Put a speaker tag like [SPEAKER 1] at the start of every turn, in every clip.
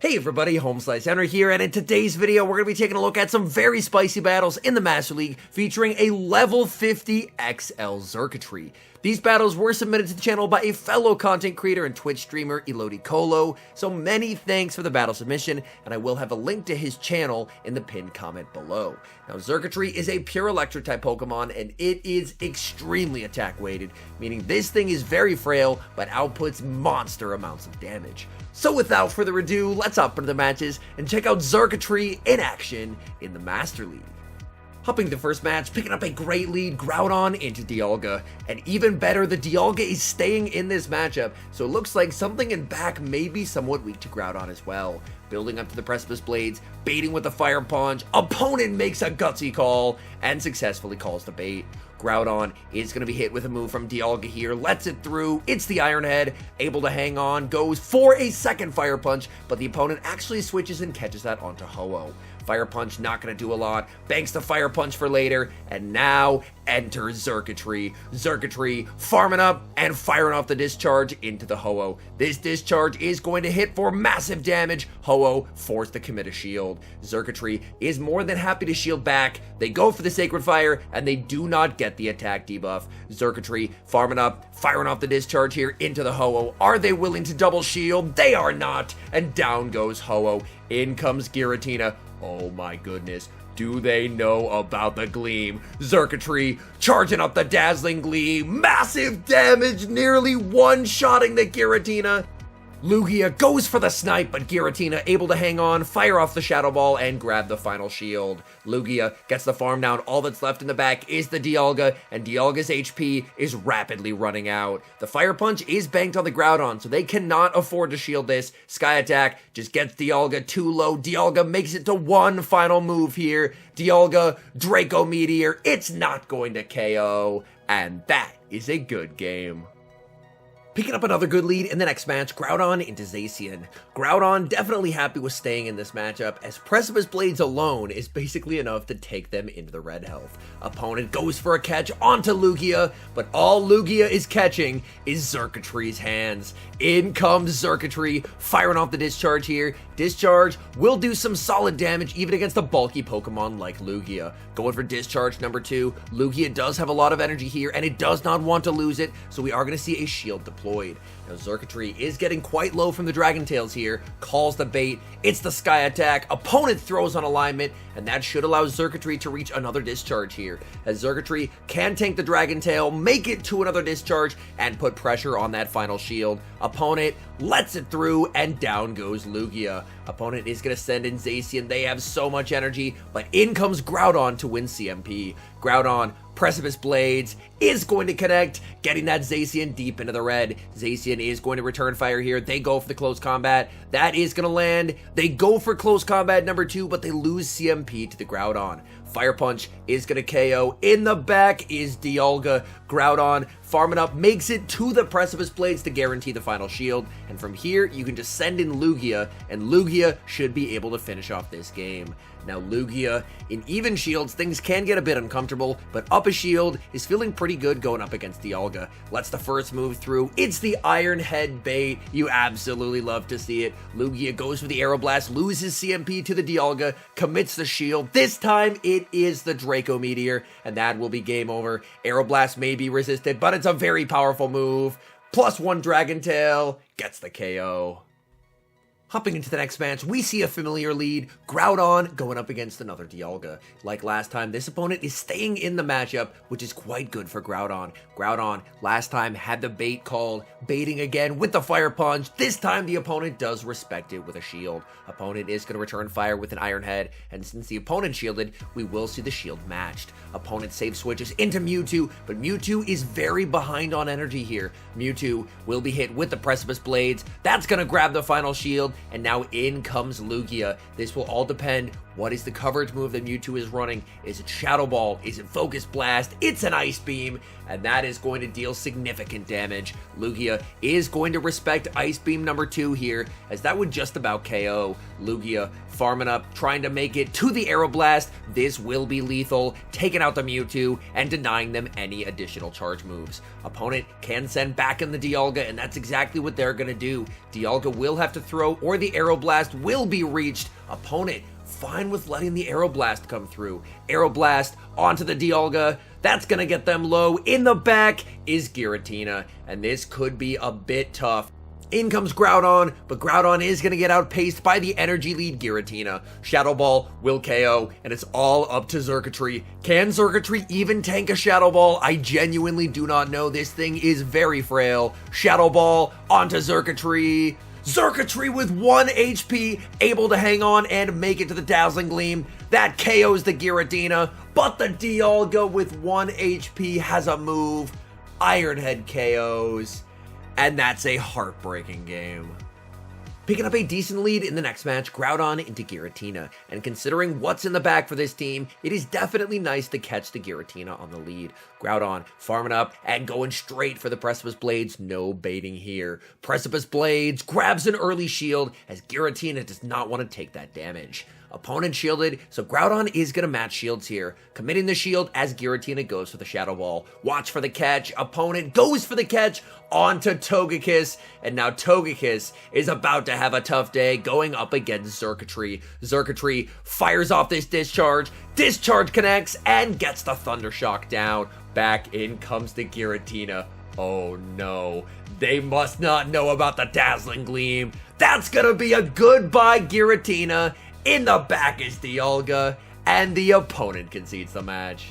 [SPEAKER 1] Hey everybody, HomeSliceHenry here, and in today's video we're going to be taking a look at some very spicy battles in the Master League featuring a level 50 XL Xurkitree. These battles were submitted to the channel by a fellow content creator and Twitch streamer, Yveltal, so many thanks for the battle submission, and I will have a link to his channel in the pinned comment below. Now, Xurkitree is a pure electric type Pokemon, and it is extremely attack weighted, meaning this thing is very frail, but outputs monster amounts of damage. So without further ado, let's hop into the matches and check out Xurkitree in action in the Master League. Hopping the first match, picking up a great lead, Groudon into Dialga, and even better, the Dialga is staying in this matchup, so it looks like something in back may be somewhat weak to Groudon as well. Building up to the Precipice Blades, baiting with the Fire Punch, opponent makes a gutsy call, and successfully calls the bait. Groudon is going to be hit with a move from Dialga here, lets it through, it's the Iron Head, able to hang on, goes for a second Fire Punch, but the opponent actually switches and catches that onto Ho-Oh. Fire Punch not going to do a lot, banks the Fire Punch for later, and now enters Xurkitree. Xurkitree farming up and firing off the discharge into the Ho-Oh. This discharge is going to hit for massive damage. Ho-Oh forced to commit a shield. Xurkitree is more than happy to shield back. They go for the Sacred Fire, and they do not get the attack debuff. Xurkitree farming up, firing off the discharge here into the Ho-Oh. Are they willing to double shield? They are not, and down goes Ho-Oh. In comes Giratina. Oh my goodness, do they know about the Gleam? Xurkitree charging up the Dazzling Gleam, massive damage, nearly one-shotting the Giratina. Lugia goes for the snipe, but Giratina able to hang on, fire off the Shadow Ball, and grab the final shield. Lugia gets the farm down. All that's left in the back is the Dialga, and Dialga's HP is rapidly running out. The Fire Punch is banked on the Groudon, so they cannot afford to shield this. Sky Attack just gets Dialga too low. Dialga makes it to one final move here. Dialga, Draco Meteor, it's not going to KO, and that is a good game. Picking up another good lead in the next match, Groudon into Zacian. Groudon definitely happy with staying in this matchup, as Precipice Blades alone is basically enough to take them into the red health. Opponent goes for a catch onto Lugia, but all Lugia is catching is Xurkitree's hands. In comes Xurkitree, firing off the discharge here. Discharge will do some solid damage even against a bulky Pokemon like Lugia. Going for discharge number 2, Lugia does have a lot of energy here, and it does not want to lose it, so we are going to see a shield deployed. Now Xurkitree is getting quite low from the Dragon Tails here, calls the bait, it's the Sky Attack, opponent throws on alignment, and that should allow Xurkitree to reach another discharge here, as Xurkitree can tank the Dragon Tail, make it to another discharge, and put pressure on that final shield. Opponent lets it through, and down goes Lugia. Opponent is going to send in Zacian, they have so much energy, but in comes Groudon to win CMP. Groudon, Precipice Blades, is going to connect, getting that Zacian deep into the red. Zacian is going to return fire here. They go for the close combat. That is going to land. They go for close combat number 2, but they lose CMP to the Groudon. Fire Punch is going to KO. In the back is Dialga. Groudon farming up, makes it to the Precipice Blades to guarantee the final shield. And from here, you can just send in Lugia, and Lugia should be able to finish off this game. Now Lugia, in even shields, things can get a bit uncomfortable, but up a shield is feeling pretty good going up against Dialga. Lets the first move through. It's the Iron Head bait. You absolutely love to see it. Lugia goes for the Aeroblast, loses CMP to the Dialga, commits the shield. This time it is the Draco Meteor, and that will be game over. Aeroblast may be resisted, but it's a very powerful move. +1 Dragon Tail gets the KO. Hopping into the next match, we see a familiar lead, Groudon going up against another Dialga. Like last time, this opponent is staying in the matchup, which is quite good for Groudon. Groudon, last time, had the bait called, baiting again with the Fire Punch. This time, the opponent does respect it with a shield. Opponent is going to return fire with an Iron Head, and since the opponent shielded, we will see the shield matched. Opponent save switches into Mewtwo, but Mewtwo is very behind on energy here. Mewtwo will be hit with the Precipice Blades. That's going to grab the final shield, and now in comes Lugia. This will all depend. What is the coverage move that Mewtwo is running? Is it Shadow Ball? Is it Focus Blast? It's an Ice Beam, and that is going to deal significant damage. Lugia is going to respect Ice Beam number 2 here, as that would just about KO. Lugia farming up, trying to make it to the Aeroblast. This will be lethal, taking out the Mewtwo and denying them any additional charge moves. Opponent can send back in the Dialga, and that's exactly what they're going to do. Dialga will have to throw or the Aeroblast will be reached. Opponent fine with letting the Aeroblast come through. Aeroblast onto the Dialga. That's going to get them low. In the back is Giratina, and this could be a bit tough. In comes Groudon, but Groudon is going to get outpaced by the energy lead Giratina. Shadow Ball will KO, and it's all up to Xurkitree. Can Xurkitree even tank a Shadow Ball? I genuinely do not know. This thing is very frail. Shadow Ball onto Xurkitree. Xurkitree with 1 HP, able to hang on and make it to the Dazzling Gleam. That KOs the Giratina, but the Dialga with 1 HP has a move. Iron Head KOs. And that's a heartbreaking game. Picking up a decent lead in the next match, Groudon into Giratina. And considering what's in the bag for this team, it is definitely nice to catch the Giratina on the lead. Groudon farming up and going straight for the Precipice Blades. No baiting here. Precipice Blades grabs an early shield as Giratina does not want to take that damage. Opponent shielded, so Groudon is going to match shields here. Committing the shield as Giratina goes for the Shadow Ball. Watch for the catch. Opponent goes for the catch onto Togekiss. And now Togekiss is about to have a tough day going up against Xurkitree. Xurkitree fires off this discharge. Discharge connects and gets the Thunder Shock down. Back in comes the Giratina. Oh no, they must not know about the Dazzling Gleam. That's going to be a goodbye Giratina. In the back is Dialga, and the opponent concedes the match.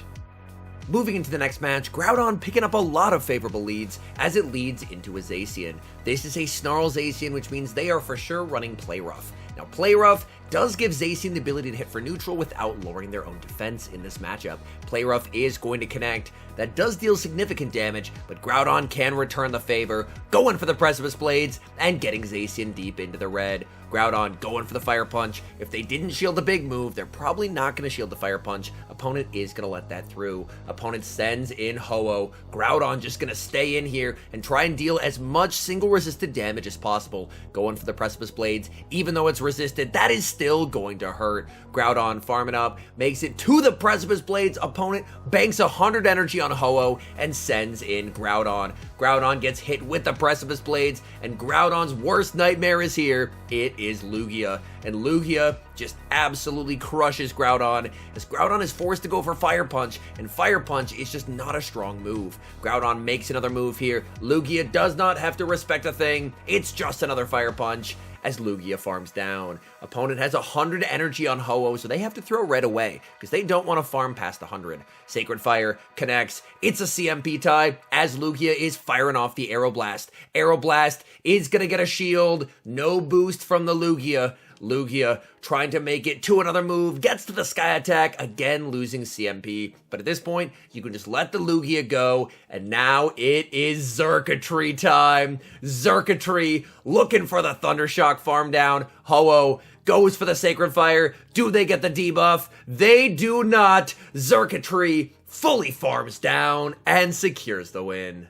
[SPEAKER 1] Moving into the next match, Groudon picking up a lot of favorable leads as it leads into a Zacian. This is a Snarl Zacian, which means they are for sure running Play Rough. Now, Play Rough does give Zacian the ability to hit for neutral without lowering their own defense in this matchup. Play Rough is going to connect. That does deal significant damage, but Groudon can return the favor, going for the Precipice Blades and getting Zacian deep into the red. Groudon going for the Fire Punch. If they didn't shield the big move, they're probably not going to shield the Fire Punch. Opponent is going to let that through. Opponent sends in Ho-Oh. Groudon just going to stay in here and try and deal as much single resisted damage as possible. Going for the Precipice Blades. Even though it's resisted, that is still going to hurt. Groudon farming up, makes it to the Precipice Blades. Opponent banks 100 energy on Ho-Oh and sends in Groudon. Groudon gets hit with the Precipice Blades, and Groudon's worst nightmare is here. It is Lugia, and Lugia just absolutely crushes Groudon as Groudon is forced to go for Fire Punch, and Fire Punch is just not a strong move. Groudon makes another move here. Lugia does not have to respect a thing. It's just another Fire Punch as Lugia farms down. Opponent has 100 energy on Ho-Oh, so they have to throw red away because they don't want to farm past 100. Sacred Fire connects. It's a CMP tie as Lugia is firing off the Aeroblast. Aeroblast is going to get a shield. No boost from the Lugia. Lugia trying to make it to another move, gets to the Sky Attack, again losing CMP. But at this point, you can just let the Lugia go, and now it is Xurkitree time. Xurkitree looking for the Thunder Shock farm down. Ho-Oh goes for the Sacred Fire. Do they get the debuff? They do not. Xurkitree fully farms down and secures the win.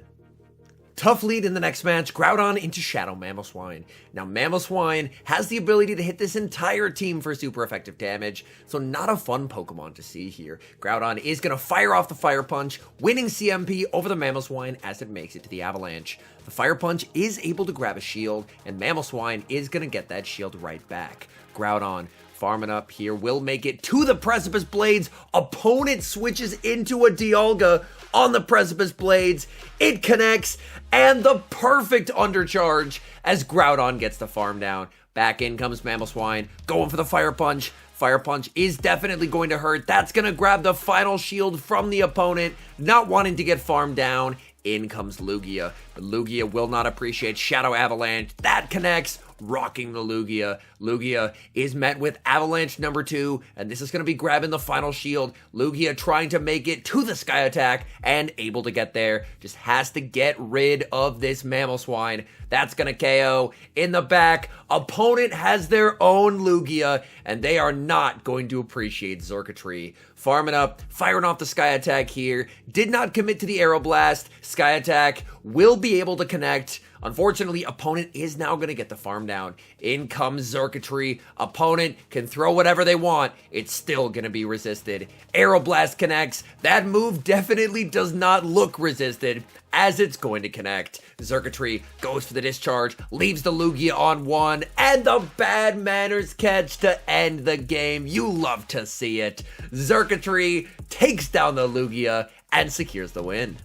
[SPEAKER 1] Tough lead in the next match, Groudon into Shadow Mamoswine. Now, Mamoswine has the ability to hit this entire team for super effective damage, so not a fun Pokemon to see here. Groudon is going to fire off the Fire Punch, winning CMP over the Mamoswine as it makes it to the Avalanche. The Fire Punch is able to grab a shield, and Mamoswine is going to get that shield right back. Groudon farming up here will make it to the Precipice Blades. Opponent switches into a Dialga on the Precipice Blades. It connects, and the perfect undercharge as Groudon gets the farm down. Back in comes Mamoswine, going for the Fire Punch. Fire Punch is definitely going to hurt. That's going to grab the final shield from the opponent, not wanting to get farmed down. In comes Lugia, but Lugia will not appreciate Shadow Avalanche. That connects, rocking the Lugia. Lugia is met with Avalanche number 2, and this is going to be grabbing the final shield. Lugia trying to make it to the Sky Attack and able to get there. Just has to get rid of this Mamoswine. That's going to KO. In the back, opponent has their own Lugia, and they are not going to appreciate Xurkitree. Farming up, firing off the Sky Attack here. Did not commit to the Aeroblast. Sky Attack will be able to connect. Unfortunately, opponent is now going to get the farm down. In comes Xurkitree. Opponent can throw whatever they want. It's still going to be resisted. Aeroblast connects. That move definitely does not look resisted, as it's going to connect. Xurkitree goes for the discharge, leaves the Lugia on one, and the bad manners catch to end the game. You love to see it. Xurkitree takes down the Lugia and secures the win.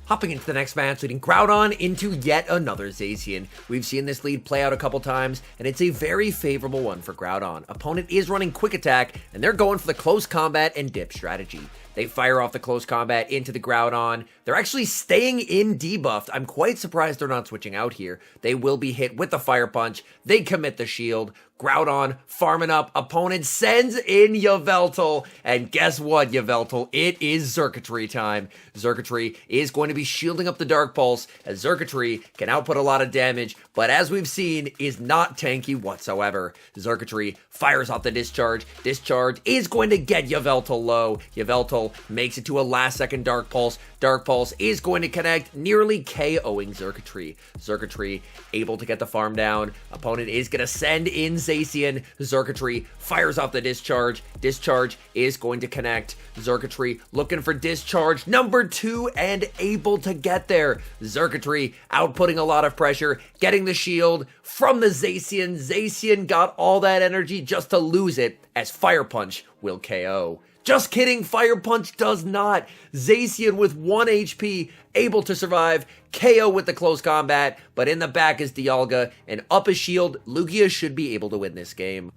[SPEAKER 1] Hopping into the next match, leading Groudon into yet another Zacian. We've seen this lead play out a couple times, and it's a very favorable one for Groudon. Opponent is running Quick Attack, and they're going for the close combat and dip strategy. They fire off the close combat into the Groudon. They're actually staying in debuffed. I'm quite surprised they're not switching out here. They will be hit with the Fire Punch. They commit the shield. Groudon farming up. Opponent sends in Yveltal. And guess what, Yveltal? It is Xurkitree time. Xurkitree is going to be shielding up the Dark Pulse, as Xurkitree can output a lot of damage, but as we've seen, is not tanky whatsoever. Xurkitree fires off the discharge. Discharge is going to get Yveltal low. Yveltal makes it to a last second Dark Pulse. Dark Pulse is going to connect, nearly KOing Xurkitree. Xurkitree able to get the farm down. Opponent is going to send in Zacian. Xurkitree fires off the discharge. Discharge is going to connect. Xurkitree looking for discharge number 2 and able to get there. Xurkitree outputting a lot of pressure, getting the shield from the Zacian. Zacian got all that energy just to lose it, as Fire Punch will KO. Just kidding, Fire Punch does not. Zacian with 1 HP, able to survive, KO with the close combat, but in the back is Dialga, and up a shield, Lugia should be able to win this game.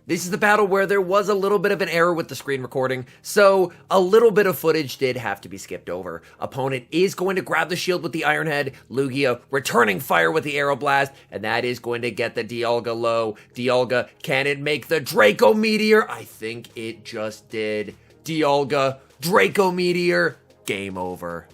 [SPEAKER 1] This is the battle where there was a little bit of an error with the screen recording, so a little bit of footage did have to be skipped over. Opponent is going to grab the shield with the Iron Head, Lugia returning fire with the Aeroblast, and that is going to get the Dialga low. Dialga, can it make the Draco Meteor? I think it just did. Dialga, Draco Meteor, game over.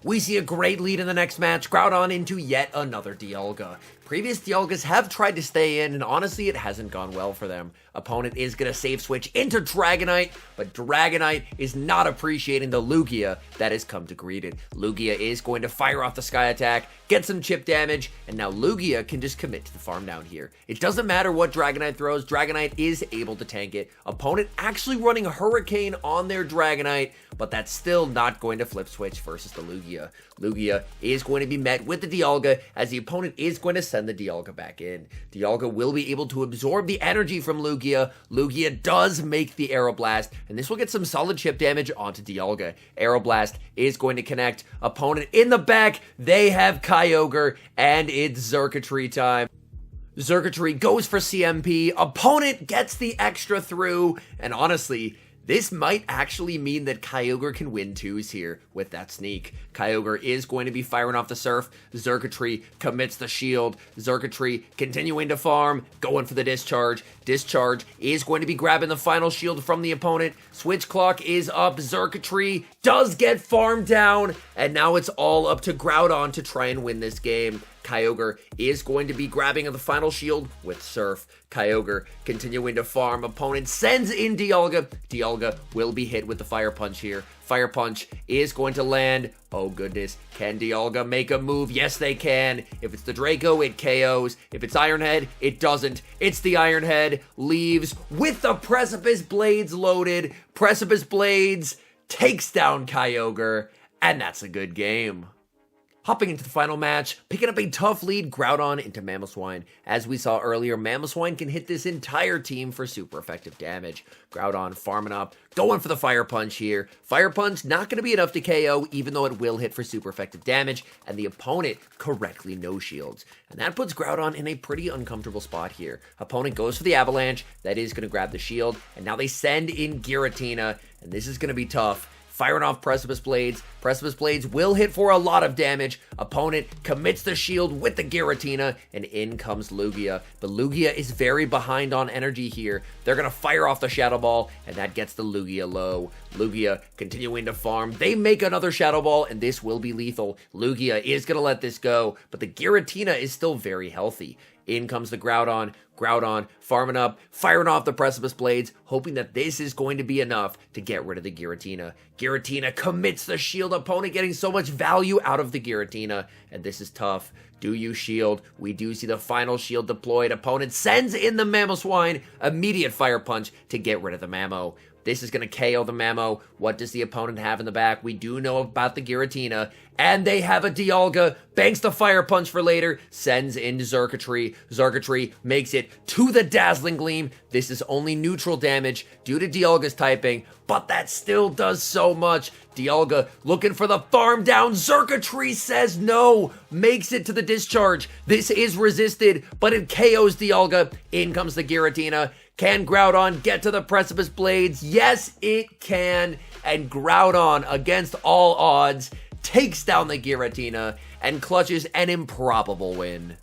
[SPEAKER 1] We see a great lead in the next match, Groudon into yet another Dialga. Previous Dialgas have tried to stay in, and honestly, it hasn't gone well for them. Opponent is going to save switch into Dragonite, but Dragonite is not appreciating the Lugia that has come to greet it. Lugia is going to fire off the Sky Attack, get some chip damage, and now Lugia can just commit to the farm down here. It doesn't matter what Dragonite throws, Dragonite is able to tank it. Opponent actually running a Hurricane on their Dragonite, but that's still not going to flip switch versus the Lugia. Lugia is going to be met with the Dialga, as the opponent is going to send the Dialga back in. Dialga will be able to absorb the energy from Lugia. Lugia does make the Aeroblast, and this will get some solid chip damage onto Dialga. Aeroblast is going to connect. Opponent in the back, they have Kyogre, and it's Xurkitree time. Xurkitree goes for CMP. Opponent gets the extra through, and honestly, this might actually mean that Kyogre can win 2s here with that sneak. Kyogre is going to be firing off the Surf. Xurkitree commits the shield. Xurkitree continuing to farm, going for the discharge. Discharge is going to be grabbing the final shield from the opponent. Switch clock is up. Xurkitree does get farmed down, and now it's all up to Groudon to try and win this game. Kyogre is going to be grabbing the final shield with Surf. Kyogre continuing to farm. Opponent sends in Dialga. Dialga will be hit with the Fire Punch here. Fire Punch is going to land. Oh goodness, can Dialga make a move? Yes, they can. If it's the Draco, it KOs. If it's Iron Head, it doesn't. It's the Iron Head. Leaves with the Precipice Blades loaded. Precipice Blades takes down Kyogre, and that's a good game. Hopping into the final match, picking up a tough lead, Groudon into Mamoswine. As we saw earlier, Mamoswine can hit this entire team for super effective damage. Groudon farming up, going for the Fire Punch here. Fire Punch not going to be enough to KO, even though it will hit for super effective damage, and the opponent correctly no shields. And that puts Groudon in a pretty uncomfortable spot here. Opponent goes for the Avalanche, that is going to grab the shield, and now they send in Giratina, and this is going to be tough. Firing off Precipice Blades. Precipice Blades will hit for a lot of damage. Opponent commits the shield with the Giratina, and in comes Lugia. But Lugia is very behind on energy here. They're going to fire off the Shadow Ball, and that gets the Lugia low. Lugia continuing to farm. They make another Shadow Ball, and this will be lethal. Lugia is going to let this go, but the Giratina is still very healthy. In comes the Groudon. Groudon farming up, firing off the Precipice Blades, hoping that this is going to be enough to get rid of the Giratina. Giratina commits the shield, opponent getting so much value out of the Giratina, and this is tough. Do you shield? We do see the final shield deployed. Opponent sends in the Mamoswine, immediate Fire Punch to get rid of the Mamo. This is going to KO the Mamo. What does the opponent have in the back? We do know about the Giratina. And they have a Dialga. Banks the Fire Punch for later. Sends into Xurkitree. Xurkitree makes it to the Dazzling Gleam. This is only neutral damage due to Dialga's typing. But that still does so much. Dialga looking for the farm down. Xurkitree says no. Makes it to the discharge. This is resisted, but it KOs Dialga. In comes the Giratina. Can Groudon get to the Precipice Blades? Yes, it can. And Groudon, against all odds, takes down the Giratina and clutches an improbable win.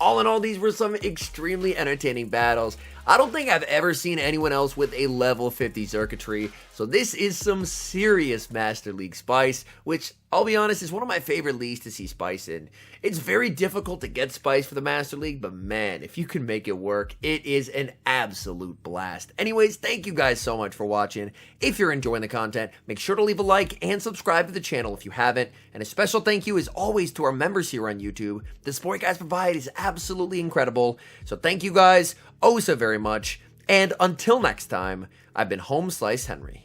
[SPEAKER 1] All in all, these were some extremely entertaining battles. I don't think I've ever seen anyone else with a level 50 Xurkitree, so this is some serious Master League Spice, which, I'll be honest, is one of my favorite leagues to see Spice in. It's very difficult to get Spice for the Master League, but man, if you can make it work, it is an absolute blast. Anyways, thank you guys so much for watching. If you're enjoying the content, make sure to leave a like and subscribe to the channel if you haven't. And a special thank you, as always, to our members here on YouTube. The support you guys provide is absolutely incredible. So thank you guys oh so very much. And until next time, I've been HomeSliceHenry.